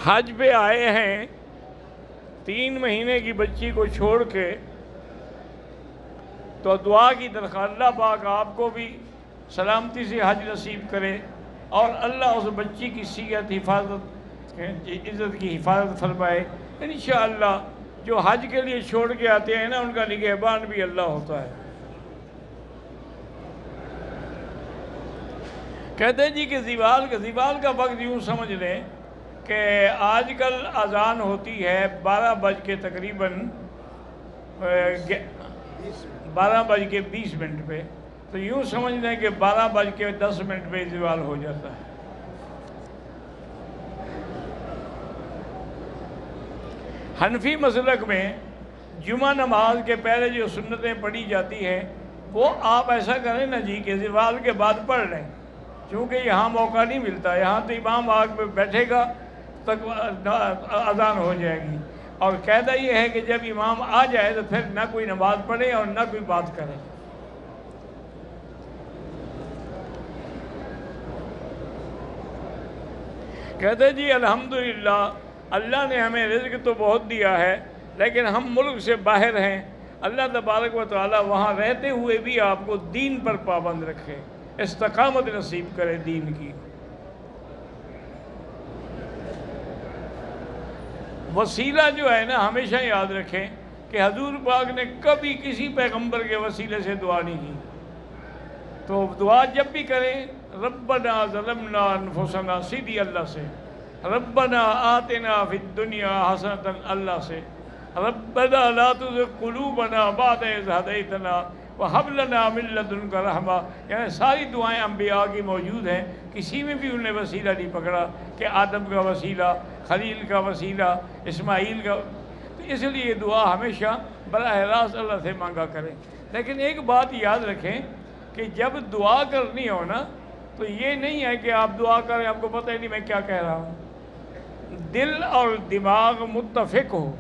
حج پہ آئے ہیں 3 مہینے کی بچی کو چھوڑ کے، تو دعا کی درخواست، اللہ پاک آپ کو بھی سلامتی سے حج نصیب کرے اور اللہ اس بچی کی صحت حفاظت عزت کی حفاظت فرمائے۔ انشاءاللہ جو حج کے لیے چھوڑ کے آتے ہیں نا، ان کا نگہبان بھی اللہ ہوتا ہے۔ کہتے ہیں جی کہ زوال کا وقت یوں سمجھ لیں کہ آج کل اذان ہوتی ہے 12 بج کے تقریباً 12:20 پہ، تو یوں سمجھ لیں کہ 12:10 پہ زوال ہو جاتا ہے۔ حنفی مسلک میں جمعہ نماز کے پہلے جو سنتیں پڑھی جاتی ہیں وہ آپ ایسا کریں نا جی کہ زوال کے بعد پڑھ لیں، چونکہ یہاں موقع نہیں ملتا، یہاں تو امام آگ پہ بیٹھے گا تک اذان ہو جائے گی، اور قاعدہ یہ ہے کہ جب امام آ جائے تو پھر نہ کوئی نماز پڑھے اور نہ کوئی بات کرے۔ کہتے جی الحمدللہ اللہ نے ہمیں رزق تو بہت دیا ہے، لیکن ہم ملک سے باہر ہیں، اللہ تبارک و تعالی وہاں رہتے ہوئے بھی آپ کو دین پر پابند رکھے، استقامت نصیب کرے دین کی۔ وسیلہ جو ہے نا، ہمیشہ یاد رکھیں کہ حضور پاک نے کبھی کسی پیغمبر کے وسیلے سے دعا نہیں کی، تو دعا جب بھی کریں ربنا ظلمنا انفسنا سیدھی اللہ سے، ربنا آتنا فی الدنیا حسنۃ اللہ سے، ربنا لا تزغ قلوبنا بعد اذ ہدیتنا وہب لنا من لدنک رحمہ، یعنی ساری دعائیں انبیاء کی موجود ہیں، کسی میں بھی انہوں نے وسیلہ نہیں پکڑا کہ آدم کا وسیلہ، خلیل کا وسیلہ، اسماعیل کا، تو اس لیے یہ دعا ہمیشہ براہ راست اللہ سے مانگا کریں۔ لیکن ایک بات یاد رکھیں کہ جب دعا کرنی ہو نا، تو یہ نہیں ہے کہ آپ دعا کریں آپ کو پتہ ہی نہیں میں کیا کہہ رہا ہوں، دل اور دماغ متفق ہو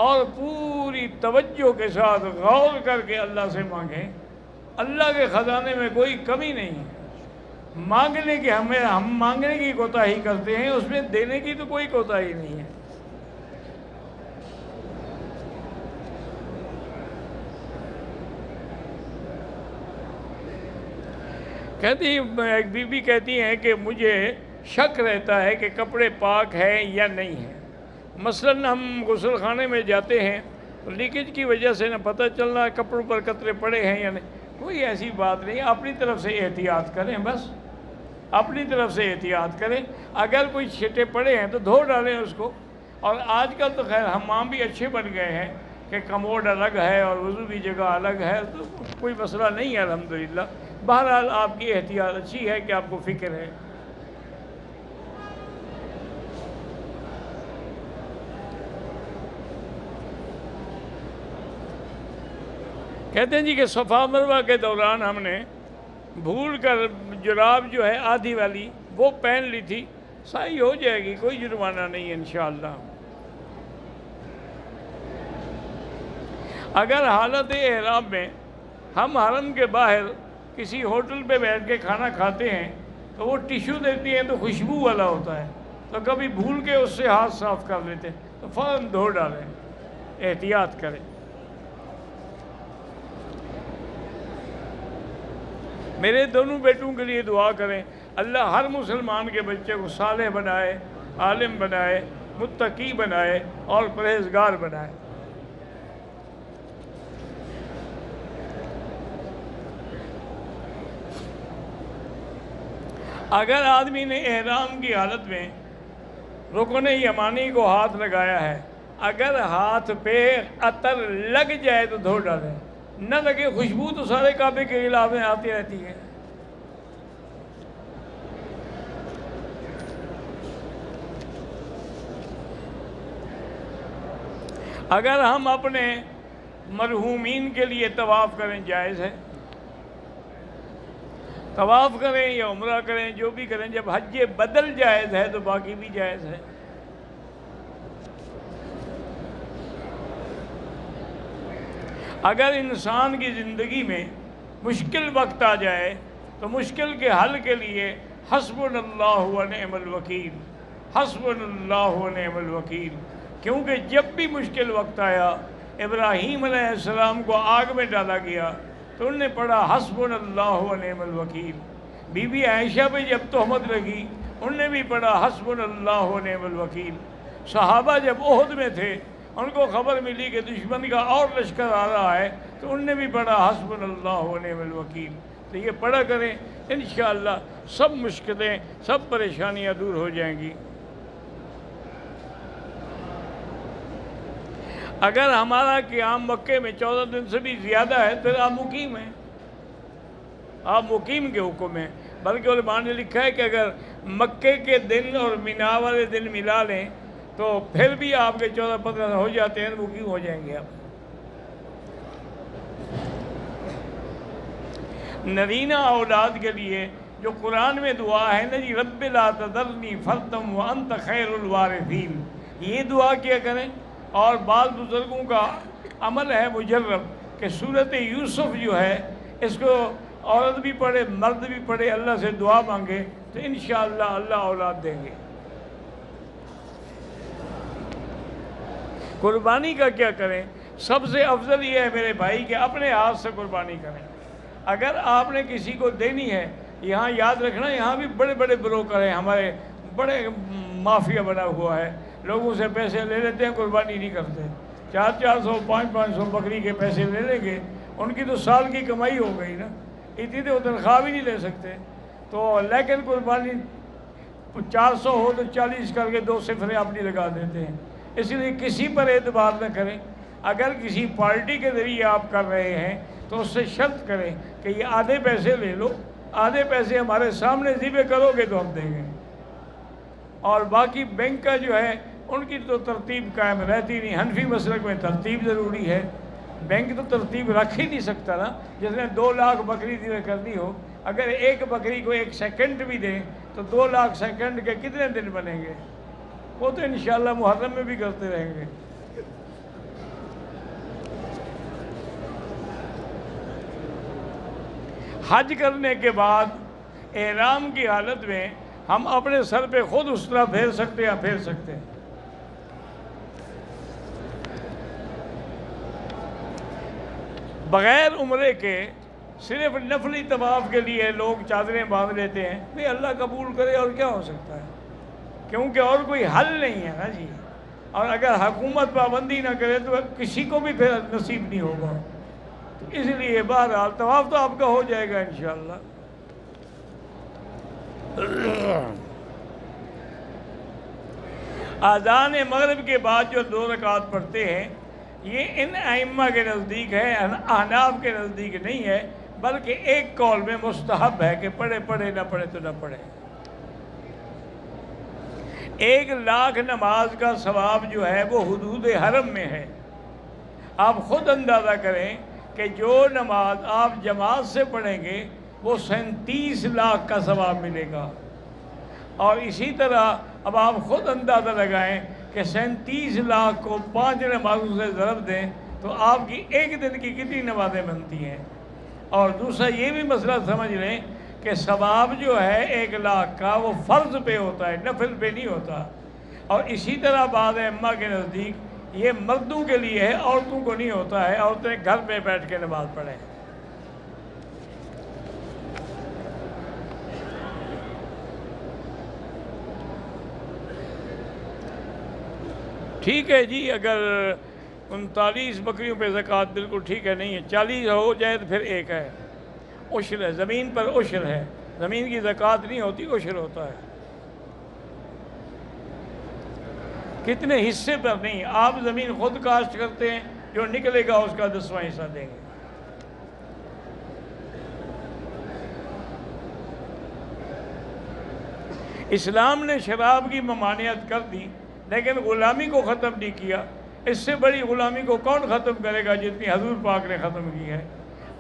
اور پوری توجہ کے ساتھ غور کر کے اللہ سے مانگیں۔ اللہ کے خزانے میں کوئی کمی نہیں ہے، مانگنے کی ہم مانگنے کی کوتاہی کرتے ہیں، اس میں دینے کی تو کوئی کوتاہی نہیں ہے۔ کہتی ایک بی بی کہتی ہیں کہ مجھے شک رہتا ہے کہ کپڑے پاک ہیں یا نہیں ہیں، مثلاً ہم غسل خانے میں جاتے ہیں تو لیکیج کی وجہ سے نہ پتہ چل رہا ہے کپڑوں پر قطرے پڑے ہیں یا نہیں، کوئی ایسی بات نہیں، اپنی طرف سے احتیاط کریں، بس اپنی طرف سے احتیاط کریں، اگر کوئی چھٹے پڑے ہیں تو دھو ڈالیں اس کو۔ اور آج کل تو خیر حمام بھی اچھے بن گئے ہیں کہ کموڈ الگ ہے اور وضو کی جگہ الگ ہے، تو کوئی مسئلہ نہیں ہے الحمدللہ۔ بہرحال آپ کی احتیاط اچھی ہے کہ آپ کو فکر ہے۔ کہتے ہیں جی کہ صفا مروہ کے دوران ہم نے بھول کر جراب جو ہے آدھی والی وہ پہن لی تھی، صحیح ہو جائے گی، کوئی جرمانہ نہیں ہے انشاءاللہ۔ اگر حالت احرام میں ہم حرم کے باہر کسی ہوٹل پہ بیٹھ کے کھانا کھاتے ہیں تو وہ ٹیشو دیتی ہیں تو خوشبو والا ہوتا ہے، تو کبھی بھول کے اس سے ہاتھ صاف کر لیتے ہیں تو فوراً دھو ڈالیں، احتیاط کریں۔ میرے دونوں بیٹوں کے لیے دعا کریں، اللہ ہر مسلمان کے بچے کو صالح بنائے، عالم بنائے، متقی بنائے اور پرہیزگار بنائے۔ اگر آدمی نے احرام کی حالت میں رکن یمانی کو ہاتھ لگایا ہے، اگر ہاتھ پہ عطر لگ جائے تو دھو ڈالیں، نہ لگے خوشبو تو سارے کعبے کے خلاف میں آتی رہتی ہے۔ اگر ہم اپنے مرحومین کے لیے طواف کریں جائز ہے، طواف کریں یا عمرہ کریں، جو بھی کریں، جب حج بدل جائز ہے تو باقی بھی جائز ہے۔ اگر انسان کی زندگی میں مشکل وقت آ جائے تو مشکل کے حل کے لیے حسبنا اللہ و نعم الوکیل، حسبنا اللہ و نعم الوکیل، کیونکہ جب بھی مشکل وقت آیا ابراہیم علیہ السلام کو آگ میں ڈالا گیا تو انہوں نے پڑھا حسبنا اللہ و نعم الوکیل۔ بی بی عائشہ پہ جب تہمت لگی انہوں نے بھی پڑھا حسبنا اللہ و نعم الوکیل۔ صحابہ جب احد میں تھے ان کو خبر ملی کہ دشمن کا اور لشکر آ رہا ہے تو انہوں نے بھی پڑھا حسبنا اللہ و نعم الوکیل۔ تو یہ پڑھا کریں، انشاءاللہ سب مشکلیں سب پریشانیاں دور ہو جائیں گی۔ اگر ہمارا قیام مکے میں 14 دن سے بھی زیادہ ہے پھر آپ مقیم ہیں، آپ مقیم کے حکم ہیں۔ بلکہ علماء نے لکھا ہے کہ اگر مکے کے دن اور مینا والے دن ملا لیں تو پھر بھی آپ کے 14-15 ہو جاتے ہیں، مقیم ہو جائیں گے آپ۔ نرینہ اولاد کے لیے جو قرآن میں دعا ہے نا جی، رب لا تذرنی فردا وانت خیر الوارثین، یہ دعا کیا کریں۔ اور بعض بزرگوں کا عمل ہے مجرب کہ سورۃ یوسف جو ہے اس کو عورت بھی پڑھے مرد بھی پڑھے، اللہ سے دعا مانگے تو انشاءاللہ اللہ اولاد دیں گے۔ قربانی کا کیا کریں؟ سب سے افضل یہ ہے میرے بھائی کہ اپنے ہاتھ سے قربانی کریں۔ اگر آپ نے کسی کو دینی ہے، یہاں یاد رکھنا یہاں بھی بڑے بڑے بروکر ہیں، ہمارے بڑے مافیا بنا ہوا ہے، لوگوں سے پیسے لے لیتے ہیں، قربانی نہیں کرتے، 400 500 بکری کے پیسے لے لیں گے، ان کی تو سال کی کمائی ہو گئی نا، اتنی تو تنخواہ بھی نہیں لے سکتے۔ تو لیکن قربانی 400 ہو تو 40 کر کے 2 صفریں اپنی لگا دیتے ہیں۔ اس لیے کسی پر اعتبار نہ کریں۔ اگر کسی پارٹی کے ذریعے آپ کر رہے ہیں تو اس سے شرط کریں کہ یہ آدھے پیسے لے لو، آدھے پیسے ہمارے سامنے ذبح کرو گے تو ہم دیں گے، اور باقی بینک کا جو ہے ان کی تو ترتیب قائم رہتی نہیں۔ حنفی مسلک میں ترتیب ضروری ہے، بینک تو ترتیب رکھ ہی نہیں سکتا نا۔ جس نے 2 لاکھ بکری ذبح کرنی ہو، اگر ایک بکری کو 1 سیکنڈ بھی دیں تو 2 لاکھ سیکنڈ کے کتنے دن بنیں گے؟ وہ تو انشاءاللہ محرم میں بھی کرتے رہیں گے۔ حج کرنے کے بعد احرام کی حالت میں ہم اپنے سر پہ خود اس طرح پھیر سکتے ہیں یا پھیر سکتے ہیں؟ بغیر عمرے کے صرف نفلی طواف کے لیے لوگ چادریں باندھ لیتے ہیں، بھئی اللہ قبول کرے اور کیا ہو سکتا ہے، کیونکہ اور کوئی حل نہیں ہے نا جی۔ اور اگر حکومت پابندی نہ کرے تو کسی کو بھی پھر نصیب نہیں ہوگا، تو اس لیے بہرحال طواف تو آپ کا ہو جائے گا انشاءاللہ۔ اذان مغرب کے بعد جو 2 رکعت پڑھتے ہیں یہ ان ائمہ کے نزدیک ہے، احناف کے نزدیک نہیں ہے، بلکہ ایک قول میں مستحب ہے کہ پڑھے نہ پڑھے تو نہ پڑھے۔ 1 لاکھ نماز کا ثواب جو ہے وہ حدود حرم میں ہے۔ آپ خود اندازہ کریں کہ جو نماز آپ جماعت سے پڑھیں گے وہ 37 لاکھ کا ثواب ملے گا، اور اسی طرح اب آپ خود اندازہ لگائیں کہ 37 لاکھ کو 5 نمازوں سے ضرب دیں تو آپ کی ایک دن کی کتنی نمازیں بنتی ہیں۔ اور دوسرا یہ بھی مسئلہ سمجھ لیں کہ ثواب جو ہے 1 لاکھ کا وہ فرض پہ ہوتا ہے، نفل پہ نہیں ہوتا۔ اور اسی طرح بعض ائمہ کے نزدیک یہ مردوں کے لیے ہے، عورتوں کو نہیں ہوتا ہے، عورتیں گھر پہ بیٹھ کے نماز پڑھیں۔ ٹھیک ہے جی، اگر 39 بکریوں پہ زکوٰۃ بالکل ٹھیک ہے، نہیں ہے 40 ہو جائے تو پھر 1 ہے، عشر ہے، زمین پر عشر ہے، زمین کی زکوٰۃ نہیں ہوتی، عشر ہوتا ہے۔ کتنے حصے پر نہیں، آپ زمین خود کاشت کرتے ہیں، جو نکلے گا اس کا 10واں حصہ دیں گے۔ اسلام نے شراب کی ممانعت کر دی لیکن غلامی کو ختم نہیں کیا۔ اس سے بڑی غلامی کو کون ختم کرے گا جتنی حضور پاک نے ختم کی ہے۔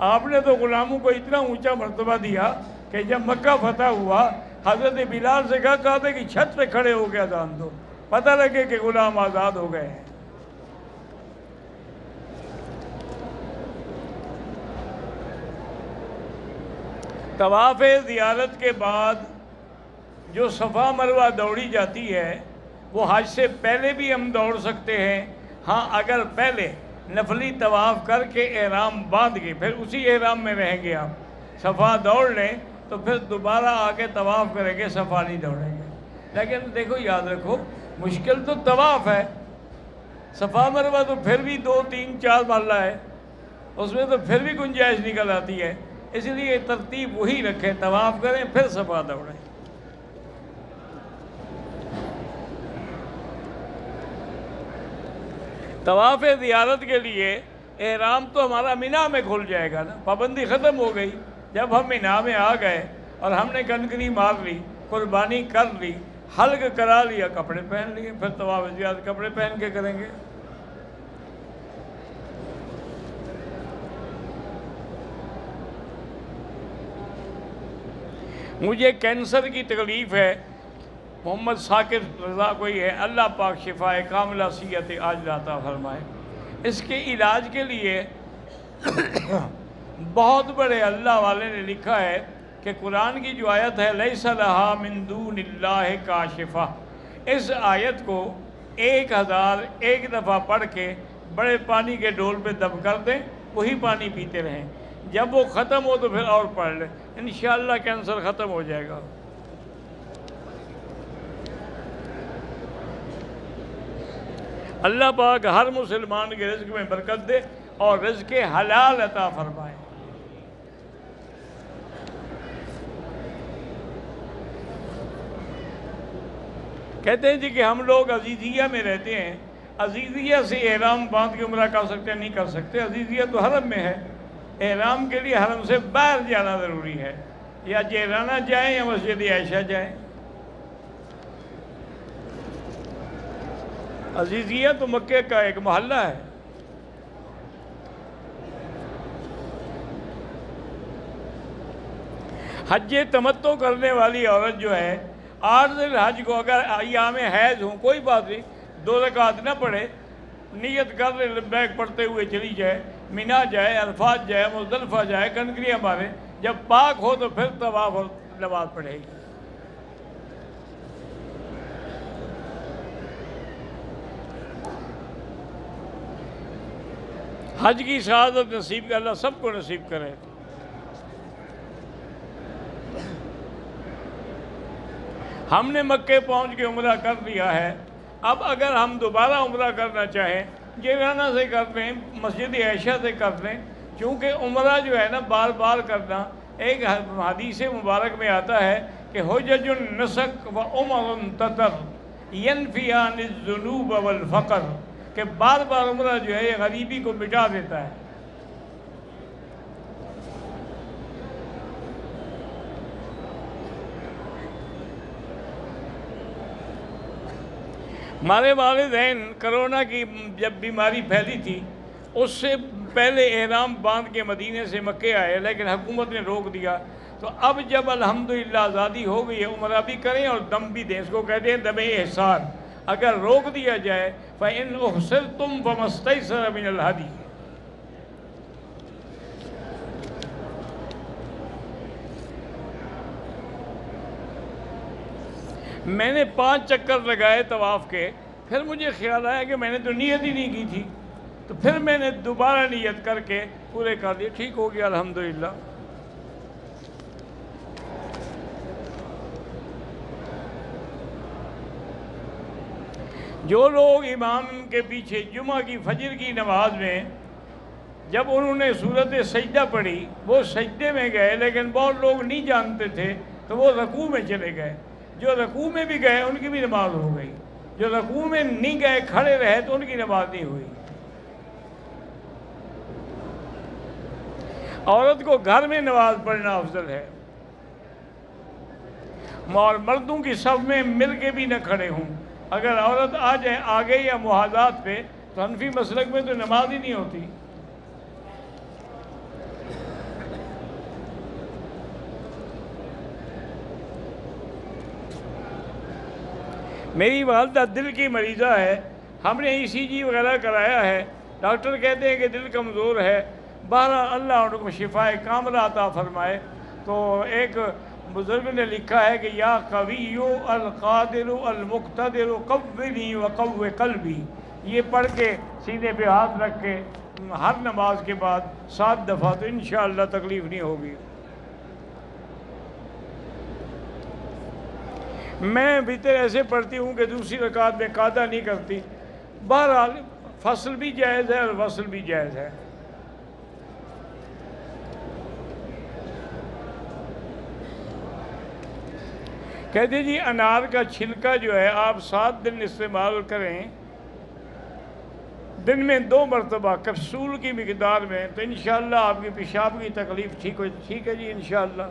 آپ نے تو غلاموں کو اتنا اونچا مرتبہ دیا کہ جب مکہ فتح ہوا حضرت بلال سے کہا تھا کہ چھت پہ کھڑے ہو کے اذان دو، پتہ لگے کہ غلام آزاد ہو گئے ہیں۔ طواف زیارت کے بعد جو صفا مروہ دوڑی جاتی ہے وہ حج سے پہلے بھی ہم دوڑ سکتے ہیں، ہاں اگر پہلے نفلی طواف کر کے احرام باندھ کے پھر اسی احرام میں رہیں گے، آپ صفا دوڑ لیں تو پھر دوبارہ آ کے طواف کریں گے، صفا نہیں دوڑیں گے۔ لیکن دیکھو یاد رکھو مشکل تو طواف ہے، صفا مروہ تو پھر بھی 2 3 4 مرلہ ہے، اس میں تو پھر بھی گنجائش نکل آتی ہے، اس لیے ترتیب وہی رکھیں، طواف کریں پھر صفا دوڑیں۔ طواف زیارت کے لیے احرام تو ہمارا مینا میں کھل جائے گا نا، پابندی ختم ہو گئی۔ جب ہم مینا میں آ گئے اور ہم نے کنکری مار لی، قربانی کر لی، حلق کرا لیا، کپڑے پہن لیے، پھر طواف زیارت کپڑے پہن کے کریں گے۔ مجھے کینسر کی تکلیف ہے، محمد ثاقب رضا کوئی ہے، اللہ پاک شفائے کاملہ صحت عاجلہ عطا فرمائے۔ اس کے علاج کے لیے بہت بڑے اللہ والے نے لکھا ہے کہ قرآن کی جو آیت ہے لیس لہا من دون اللہ کاشفہ، اس آیت کو 1001 دفعہ پڑھ کے بڑے پانی کے ڈول پہ دب کر دیں، وہی پانی پیتے رہیں، جب وہ ختم ہو تو پھر اور پڑھ لیں، انشاءاللہ کینسر ختم ہو جائے گا۔ اللہ پاک ہر مسلمان کے رزق میں برکت دے اور رزق حلال عطا فرمائے۔ کہتے ہیں جی کہ ہم لوگ عزیزیہ میں رہتے ہیں، عزیزیہ سے احرام باندھ کے عمرہ کر سکتے ہیں؟ نہیں کر سکتے، عزیزیہ تو حرم میں ہے، احرام کے لیے حرم سے باہر جانا ضروری ہے، یا جیرانہ جائیں یا مسجد عائشہ جائیں۔ عزیزیہ تو مکے کا ایک محلہ ہے۔ حج تمتع کرنے والی عورت جو ہے 8 ذی الحج کو اگر ایام حیض ہوں کوئی بات نہیں، 2 رکعت نہ پڑھے، نیت کر لے، لبیک پڑھتے ہوئے چلی جائے، مینا جائے، عرفات جائے، مزدلفہ جائے، کنکریاں مارے، جب پاک ہو تو پھر طواف اور نماز پڑھے گی۔ حج کی سعادت نصیب کا اللہ سب کو نصیب کرے۔ ہم نے مکے پہنچ کے عمرہ کر لیا ہے، اب اگر ہم دوبارہ عمرہ کرنا چاہیں جیرانہ سے کر لیں، مسجد عائشہ سے کر لیں، چونکہ عمرہ جو ہے نا بار بار کرنا، ایک حدیث مبارک میں آتا ہے کہ حجج النسک و عمر تتر ینفیان الذنوب والفقر، کہ بار بار عمرہ جو ہے یہ غریبی کو مٹا دیتا ہے۔ ہمارے والدین کرونا کی جب بیماری پھیلی تھی اس سے پہلے احرام باندھ کے مدینے سے مکے آئے، لیکن حکومت نے روک دیا، تو اب جب الحمدللہ آزادی ہو گئی ہے عمرہ بھی کریں اور دم بھی دیں، اس کو کہتے ہیں دم احسان۔ اگر روک دیا جائے فَإِنْ أُحْصِرْتُمْ فَمَا اسْتَيْسَرَ مِنَ الْهَدْيِ، میں نے 5 چکر لگائے طواف کے، پھر مجھے خیال آیا کہ میں نے تو نیت ہی نہیں کی تھی، تو پھر میں نے دوبارہ نیت کر کے پورے کر دیے، ٹھیک ہو گیا الحمدللہ۔ جو لوگ امام کے پیچھے جمعہ کی فجر کی نماز میں جب انہوں نے سورت سجدہ پڑھی وہ سجدے میں گئے، لیکن بہت لوگ نہیں جانتے تھے تو وہ رکوع میں چلے گئے، جو رکوع میں بھی گئے ان کی بھی نماز ہو گئی، جو رکوع میں نہیں گئے کھڑے رہے تو ان کی نماز نہیں ہوئی۔ عورت کو گھر میں نماز پڑھنا افضل ہے، اور مردوں کی صف میں مل کے بھی نہ کھڑے ہوں۔ اگر عورت آ جائے آگے یا محاذات پہ تو حنفی مسلک میں تو نماز ہی نہیں ہوتی۔ میری والدہ دل کی مریضہ ہے، ہم نے ECG وغیرہ کرایا ہے، ڈاکٹر کہتے ہیں کہ دل کمزور ہے، بہرحال اللہ ان کو شفائے کاملہ عطا فرمائے۔ تو ایک بزرگ نے لکھا ہے کہ یا قوی القادر المقتدر قوّنی وقوّ قلبی، یہ پڑھ کے سینے پہ ہاتھ رکھ کے ہر نماز کے بعد 7 دفعہ، تو انشاءاللہ تکلیف نہیں ہوگی۔ میں وتر ایسے پڑھتی ہوں کہ دوسری رکعت میں قاعدہ نہیں کرتی۔ بہرحال فصل بھی جائز ہے اور وصل بھی جائز ہے۔ کہتے جی انار کا چھلکا جو ہے آپ 7 دن استعمال کریں، دن میں 2 مرتبہ کیپسول کی مقدار میں، تو انشاءاللہ آپ کی پیشاب کی تکلیف ٹھیک ہے جی انشاءاللہ۔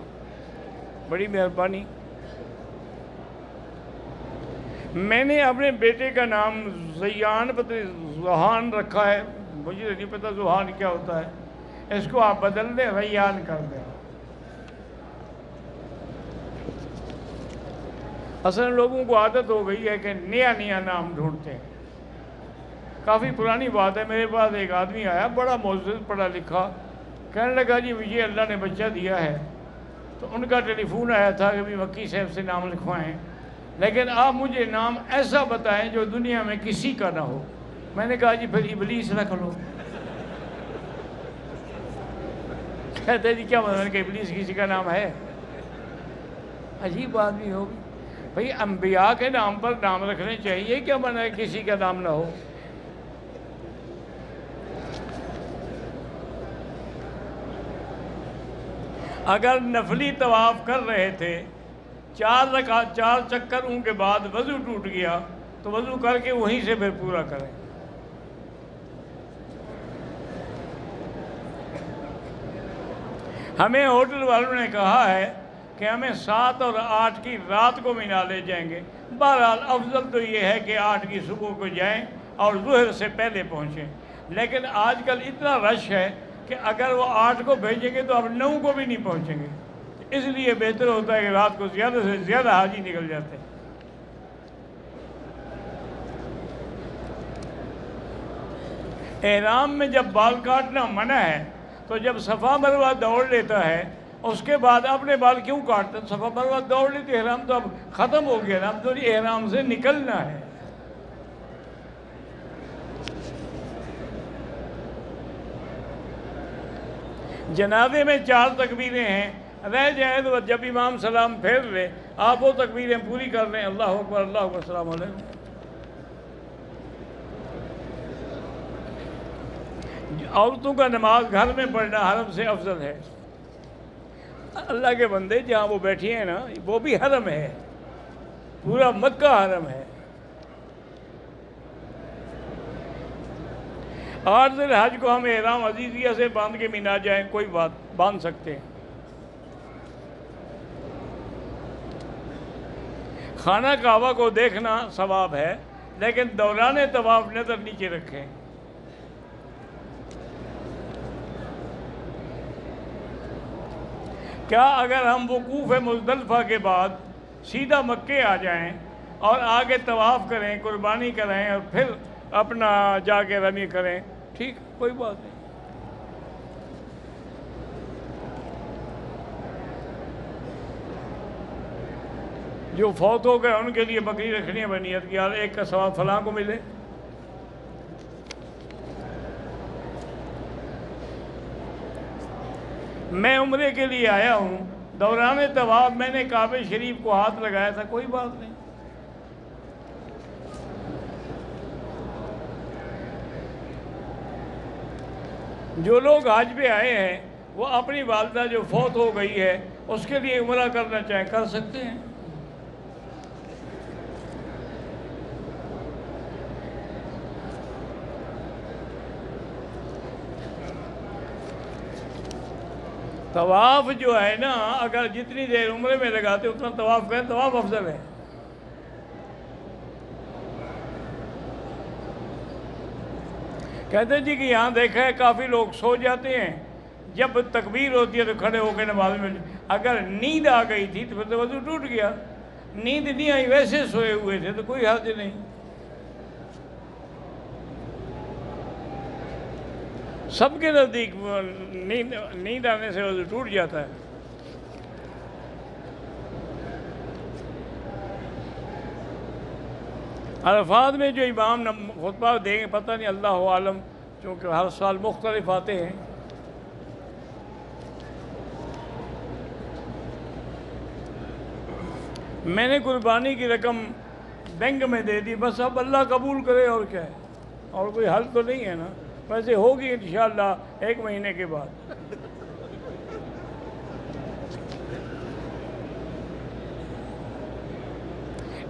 بڑی مہربانی۔ میں نے اپنے بیٹے کا نام زوحان رکھا ہے، مجھے نہیں پتہ زوحان کیا ہوتا ہے، اس کو آپ بدل دیں، ریان کر دیں۔ اصل لوگوں کو عادت ہو گئی ہے کہ نیا نیا نام ڈھونڈتے ہیں۔ کافی پرانی بات ہے، میرے پاس ایک آدمی آیا بڑا معزز پڑھا لکھا، کہنے لگا جی مجھے اللہ نے بچہ دیا ہے، تو ان کا ٹیلی فون آیا تھا کہ بھی مکی صاحب سے نام لکھوائیں، لیکن آپ مجھے نام ایسا بتائیں جو دنیا میں کسی کا نہ ہو۔ میں نے کہا جی پھر ابلیس رکھ لو۔ کہتے جی کیا مطلب کہ ابلیس کسی کا نام ہے؟ عجیب بات بھی ہوگی بھئی، انبیاء کے نام پر نام رکھنے چاہیے، کیا منع ہے کسی کا نام نہ ہو؟ اگر نفلی طواف کر رہے تھے، 4 چکروں کے بعد وضو ٹوٹ گیا تو وضو کر کے وہیں سے پھر پورا کریں۔ ہمیں ہوٹل والوں نے کہا ہے کہ ہمیں 7 اور 8 کی رات کو مینا لے جائیں گے۔ بہرحال افضل تو یہ ہے کہ 8 کی صبح کو جائیں اور ظہر سے پہلے پہنچیں، لیکن آج کل اتنا رش ہے کہ اگر وہ 8 کو بھیجیں گے تو اب 9 کو بھی نہیں پہنچیں گے، اس لیے بہتر ہوتا ہے کہ رات کو زیادہ سے زیادہ حاجی نکل جاتے ہیں۔ احرام میں جب بال کاٹنا منع ہے تو جب صفا مروہ دوڑ لیتا ہے اس کے بعد اپنے بال کیوں کاٹتے ہیں؟ صفا مروہ دوڑ لیتے، احرام تو اب ختم ہو گیا نا، اب تو احرام سے نکلنا ہے۔ جنازے میں 4 تکبیریں ہیں، رہ جائیں تو جب امام سلام پھیر لے آپ وہ تکبیریں پوری کر لیں، اللہ اکبر اللہ اکبر السلام علیکم۔ عورتوں کا نماز گھر میں پڑھنا حرم سے افضل ہے۔ اللہ کے بندے جہاں وہ بیٹھی ہیں نا وہ بھی حرم ہے، پورا مکہ حرم ہے۔ 8 ذی الحج کو ہم احرام عزیزیہ سے باندھ کے مینا جائیں، کوئی بات باندھ سکتے ہیں۔ خانہ کعبہ کو دیکھنا ثواب ہے، لیکن دوران طواف نظر نیچے رکھیں۔ کیا اگر ہم وقوف مزدلفہ کے بعد سیدھا مکے آ جائیں اور آگے طواف کریں، قربانی کریں اور پھر اپنا جا کے رمی کریں؟ ٹھیک، کوئی بات نہیں۔ جو فوت ہو گئے ان کے لیے بکری رکھنی ہے بنیت کی، اور ایک کا ثواب فلاں کو ملے۔ میں عمرے کے لیے آیا ہوں، دوران طواف میں نے کعبہ شریف کو ہاتھ لگایا تھا، کوئی بات نہیں۔ جو لوگ حج پہ آئے ہیں وہ اپنی والدہ جو فوت ہو گئی ہے اس کے لیے عمرہ کرنا چاہیں کر سکتے ہیں۔ طواف جو ہے نا، اگر جتنی دیر عمرے میں لگاتے اتنا طواف کریں، طواف افضل ہے۔ کہتے جی کہ یہاں دیکھا ہے کافی لوگ سو جاتے ہیں، جب تکبیر ہوتی ہے تو کھڑے ہو کے نماز میں، اگر نیند آ گئی تھی تو پھر تو وضو ٹوٹ گیا، نیند نہیں آئی ویسے سوئے ہوئے تھے تو کوئی حرج نہیں۔ سب کے نزدیک نیند آنے سے وضو ٹوٹ جاتا ہے۔ عرفات میں جو امام خطبہ دیں گے پتہ نہیں، اللہ عالم، چونکہ ہر سال مختلف آتے ہیں۔ میں نے قربانی کی رقم بینک میں دے دی، بس اب اللہ قبول کرے، اور کیا ہے، اور کوئی حل تو نہیں ہے نا، ویسے ہوگی انشاءاللہ 1 مہینے کے بعد۔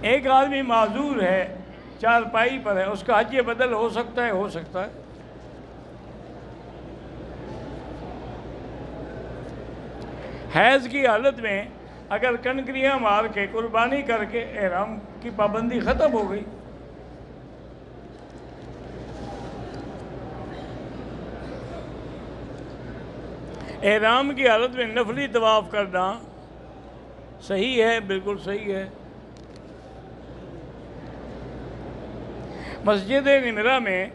ایک آدمی معذور ہے، چارپائی پر ہے، اس کا حج بدل ہو سکتا ہے؟ ہو سکتا ہے۔ حیض کی حالت میں اگر کنکریاں مار کے قربانی کر کے احرام کی پابندی ختم ہو گئی۔ احرام کی حالت میں نفلی طواف کرنا صحیح ہے، بالکل صحیح ہے۔ مسجد نمرہ میں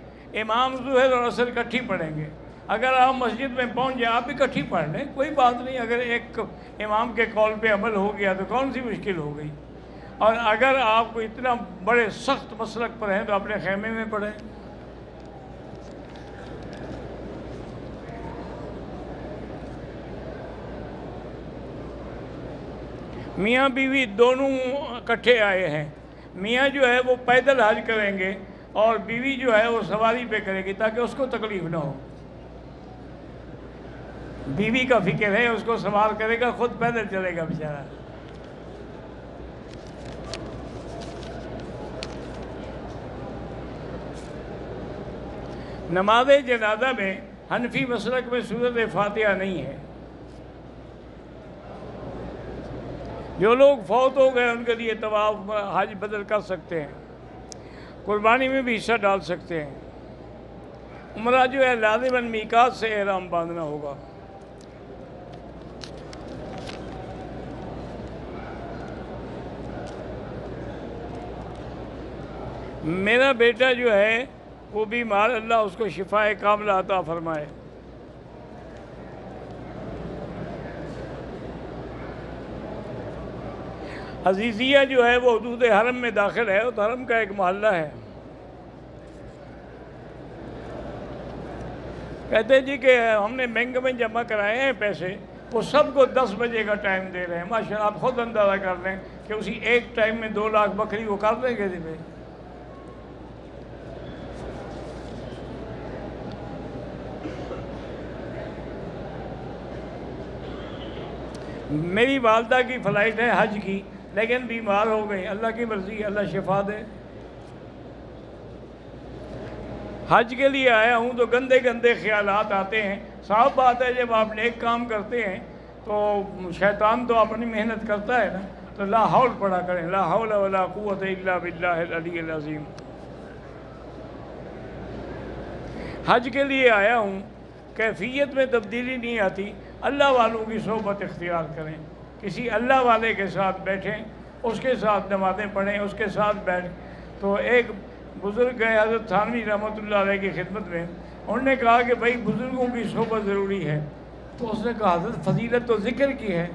امام ظہر اور عصر اکٹھی پڑھیں گے، اگر آپ مسجد میں پہنچ جائیں آپ اکٹھی پڑھ لیں، کوئی بات نہیں، اگر ایک امام کے قول پہ عمل ہو گیا تو کون سی مشکل ہو گئی، اور اگر آپ کو اتنا بڑے سخت مسلک پر ہیں تو اپنے خیمے میں پڑھیں۔ میاں بیوی دونوں اکٹھے آئے ہیں، میاں جو ہے وہ پیدل حج کریں گے اور بیوی جو ہے وہ سواری پہ کرے گی تاکہ اس کو تکلیف نہ ہو۔ بیوی کا فکر ہے، اس کو سوار کرے گا، خود پیدل چلے گا بیچارہ۔ نماز جنازہ میں حنفی مسلک میں سورۃ فاتحہ نہیں ہے۔ جو لوگ فوت ہو گئے ان کے لیے طواف حج بدل کر سکتے ہیں، قربانی میں بھی حصہ ڈال سکتے ہیں۔ عمرہ جو ہے لازماً میقات سے احرام باندھنا ہوگا۔ میرا بیٹا جو ہے وہ بیمار، اللہ اس کو شفاء کاملہ عطا فرمائے۔ عزیزیہ جو ہے وہ حدود حرم میں داخل ہے، تو حرم کا ایک محلہ ہے۔ کہتے ہیں جی کہ ہم نے بینک میں جمع کرائے ہیں پیسے، وہ سب کو 10 بجے کا ٹائم دے رہے ہیں۔ ماشاءاللہ آپ خود اندازہ کر لیں کہ اسی ایک ٹائم میں 2 لاکھ بکری وہ کر دیں گے دن میں۔ میری والدہ کی فلائٹ ہے حج کی، لیکن بیمار ہو گئی، اللہ کی مرضی، اللہ شفا دے۔ حج کے لیے آیا ہوں تو گندے گندے خیالات آتے ہیں۔ صاف بات ہے جب آپ نیک کام کرتے ہیں تو شیطان تو اپنی محنت کرتا ہے نا، تو لا حول پڑھا کریں، لا حول ولا قوت الا باللہ العلی العظیم۔ حج کے لیے آیا ہوں، کیفیت میں تبدیلی نہیں آتی، اللہ والوں کی صحبت اختیار کریں، کسی اللہ والے کے ساتھ بیٹھیں، اس کے ساتھ نمازیں پڑھیں، اس کے ساتھ بیٹھ۔ تو ایک بزرگ گئے حضرت تھانوی رحمۃ اللہ علیہ کی خدمت میں، انہوں نے کہا کہ بھائی بزرگوں کی صحبت ضروری ہے، تو اس نے کہا حضرت فضیلت تو ذکر کی ہے،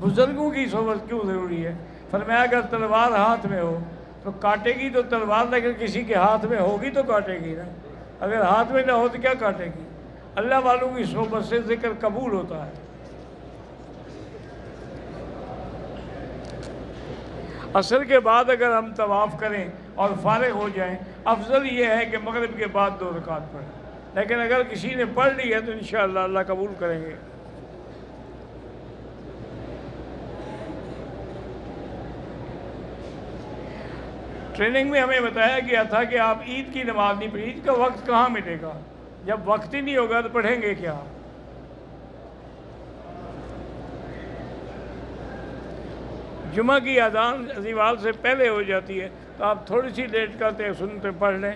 بزرگوں کی صحبت کیوں ضروری ہے؟ فرمایا اگر تلوار ہاتھ میں ہو تو کاٹے گی تو تلوار، لیکن کسی کے ہاتھ میں ہوگی تو کاٹے گی نا، اگر ہاتھ میں نہ ہو تو کیا کاٹے گی؟ اللہ والوں کی صحبت سے ذکر قبول ہوتا ہے۔ عصر کے بعد اگر ہم طواف کریں اور فارغ ہو جائیں، افضل یہ ہے کہ مغرب کے بعد 2 رکعت پڑھیں، لیکن اگر کسی نے پڑھ لی ہے تو انشاءاللہ اللہ قبول کریں گے۔ ٹریننگ میں ہمیں بتایا گیا تھا کہ آپ عید کی نماز نہیں پڑھیں، عید کا وقت کہاں ملے گا؟ جب وقت ہی نہیں ہوگا تو پڑھیں گے کیا؟ جمعہ کی اذان زوال سے پہلے ہو جاتی ہے تو آپ تھوڑی سی لیٹ کرتے سنتے پڑھ لیں۔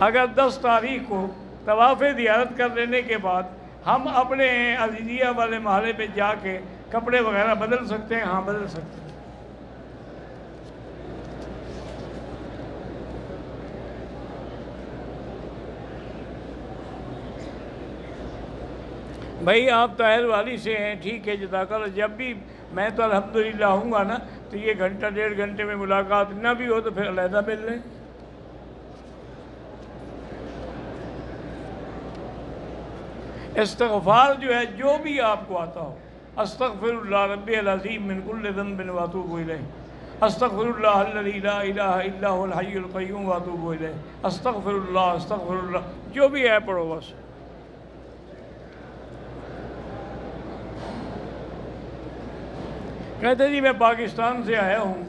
اگر 10 تاریخ کو طواف زیارت کر لینے کے بعد ہم اپنے عزیزیہ والے محلے پہ جا کے کپڑے وغیرہ بدل سکتے ہیں؟ ہاں بدل سکتے ہیں۔ بھائی آپ طاہر والی سے ہیں، ٹھیک ہے، جزاک اللہ، جب بھی میں تو الحمدللہ ہوں گا نا، تو یہ گھنٹہ 1.5 گھنٹے میں ملاقات نہ بھی ہو تو پھر علیحدہ مل لیں۔ استغفار جو ہے، جو بھی آپ کو آتا ہو، استغفر اللہ ربی العظیم من کل ذنب واتوب الیہ، استغفر اللہ الذی لا الہ الا هو الحی القیوم واتوب الیہ، استغفر اللہ، جو بھی ہے پڑھو بس۔ کہتے جی میں پاکستان سے آیا ہوں،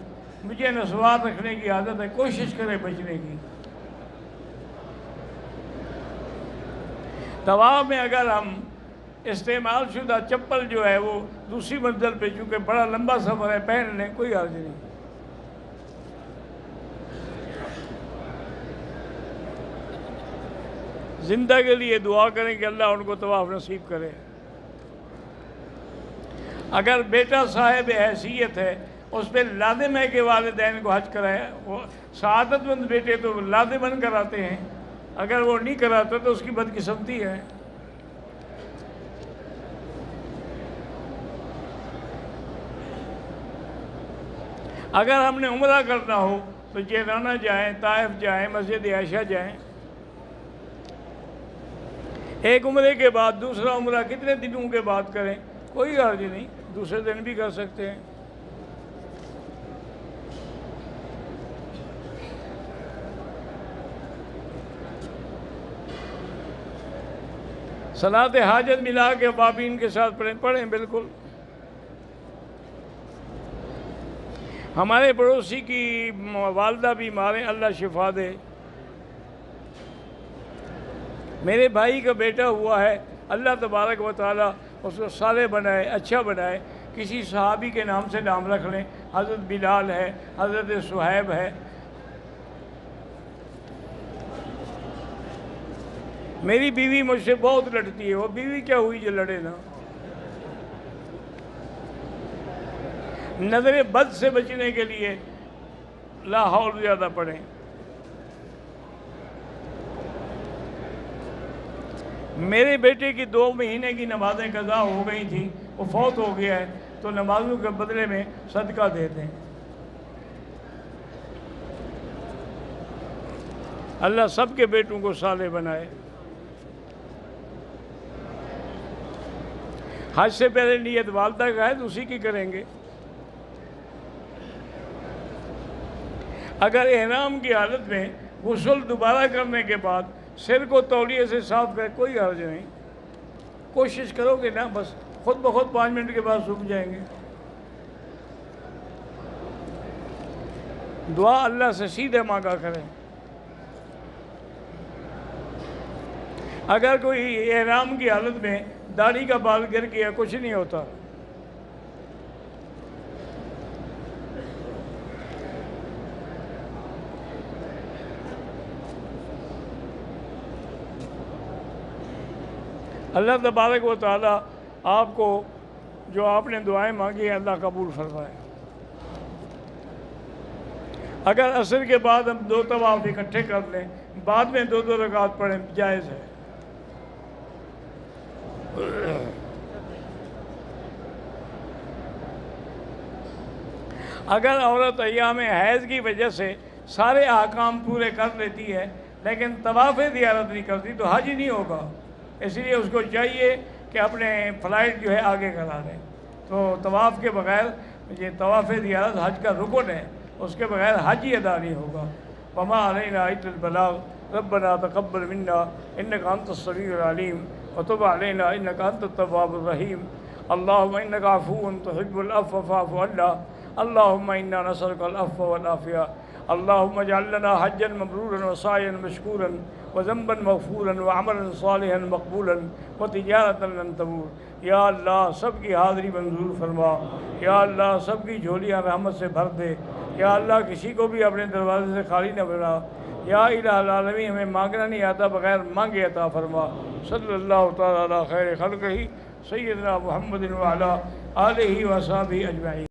مجھے نسوار رکھنے کی عادت ہے، کوشش کرے بچنے کی۔ طواف میں اگر ہم استعمال شدہ چپل جو ہے وہ دوسری منزل پہ، چونکہ بڑا لمبا سفر ہے، پہن لیں، کوئی حرج نہیں۔ زندہ کے لیے دعا کریں کہ اللہ ان کو طواف نصیب کرے۔ اگر بیٹا صاحب حیثیت ہے، اس پہ لازم ہے کہ والدین کو حج کرائے، وہ سعادت مند بیٹے تو لازماً کراتے ہیں، اگر وہ نہیں کراتا تو اس کی بدقسمتی ہے۔ اگر ہم نے عمرہ کرنا ہو تو جیرانہ جائیں، طائف جائیں، مسجد عائشہ جائیں۔ ایک عمرے کے بعد دوسرا عمرہ کتنے دنوں کے بعد کریں، کوئی حرج نہیں، دوسرے دن بھی کر سکتے ہیں۔ صلاۃ حاجت ملا کے بابین کے ساتھ پڑھیں بالکل۔ ہمارے پڑوسی کی والدہ بیمار ہیں، اللہ شفا دے۔ میرے بھائی کا بیٹا ہوا ہے، اللہ تبارک و تعالیٰ اس کو صالح بنائے، اچھا بنائے۔ کسی صحابی کے نام سے نام رکھ لیں، حضرت بلال ہے، حضرت صہیب ہے۔ میری بیوی مجھ سے بہت لڑتی ہے، وہ بیوی کیا ہوئی جو لڑے نا۔ نظر بد سے بچنے کے لیے لا حول زیادہ پڑھیں۔ میرے بیٹے کی 2 مہینے کی نمازیں قضا ہو گئی تھیں، وہ فوت ہو گیا ہے، تو نمازوں کے بدلے میں صدقہ دے دیں۔ اللہ سب کے بیٹوں کو صالح بنائے۔ حج سے پہلے نیت والدہ کا ہے تو اسی کی کریں گے۔ اگر احرام کی حالت میں غسل دوبارہ کرنے کے بعد سر کو تولیے سے صاف کرے، کوئی حرج نہیں، کوشش کرو گے نا، بس خود بخود 5 منٹ کے بعد سوکھ جائیں گے۔ دعا اللہ سے سیدھے مانگا کریں۔ اگر کوئی احرام کی حالت میں داڑھی کا بال گر گیا، کچھ نہیں ہوتا۔ اللہ تبارک و تعالیٰ آپ کو جو آپ نے دعائیں مانگی ہیں اللہ قبول فرمائے۔ اگر عصر کے بعد ہم 2 طواف اکٹھے کر لیں، بعد میں 2 رکعت پڑھیں، جائز ہے۔ اگر عورت ایام حیض کی وجہ سے سارے احکام پورے کر لیتی ہے لیکن طواف زیارت نہیں کرتی تو حج نہیں ہوگا، اس لیے اس کو چاہیے کہ اپنے فلائٹ جو ہے آگے کرا دیں۔ تو طواف کے بغیر، یہ طواف زیارت حج کا رکن ہے، اس کے بغیر حج ہی ادا نہیں ہوگا۔ وما علینا الا البلاغ ربنا تقبل منا انک انت السمیع العلیم وتب علینا انک انت التواب الرحیم اللہم انک عفو تحب العفو فاعف عنا اللہم انا نسألک العفو والعافیہ اللہم اجعل لنا حجا مبرورا وسعیا مشکورا وذنبا مغفورا وعملا صالحا مقبولا وتجارتا لن تبور۔ یا اللہ سب کی حاضری منظور فرما، یا اللہ سب کی جھولیاں رحمت سے بھر دے، یا اللہ کسی کو بھی اپنے دروازے سے خالی نہ بنا، یا الہ العالمین ہمیں مانگنا نہیں آتا، بغیر مانگے عطا فرما۔ صلی اللہ تعالیٰ علی خیر خلقہ سیدنا محمد وعلی آلہ وصحبہ اجمعین۔